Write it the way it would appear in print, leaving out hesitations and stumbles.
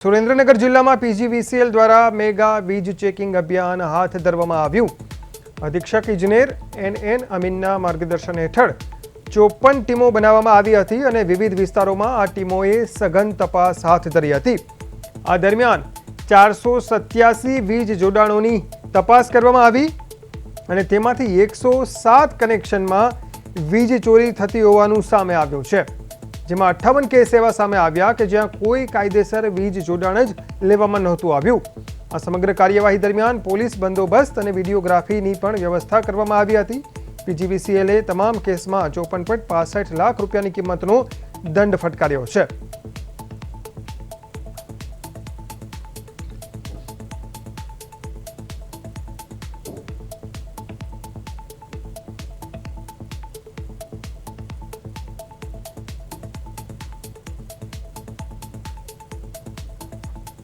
સુરેન્દ્રનગર જિલ્લામાં પીજીવીસીએલ દ્વારા મેગા વીજ ચેકિંગ અભિયાન હાથ ધરવામાં આવ્યું। અધિક્ષક ઇજનેર એન અમીનના માર્ગદર્શન હેઠળ 54 ટીમો બનાવવામાં આવી હતી અને વિવિધ વિસ્તારોમાં આ ટીમોએ સઘન તપાસ હાથ ધરી હતી। આ દરમિયાન 487 વીજ જોડાણોની તપાસ કરવામાં આવી અને તેમાંથી 107 કનેક્શનમાં વીજ ચોરી થતી હોવાનું સામે આવ્યું છે, જેમાં 58 કેસ એવા સામે આવ્યા કે જ્યાં કોઈ કાયદેસર વીજ જોડાણ જ લેવામાં નહોતું આવ્યું। આ સમગ્ર કાર્યવાહી દરમિયાન પોલીસ બંદોબસ્ત અને વિડીયોગ્રાફીની પણ વ્યવસ્થા કરવામાં આવી હતી। પીજીવીસીએલે તમામ કેસમાં 54.65 લાખ રૂપિયાની કિંમતનો દંડ ફટકાર્યો છે।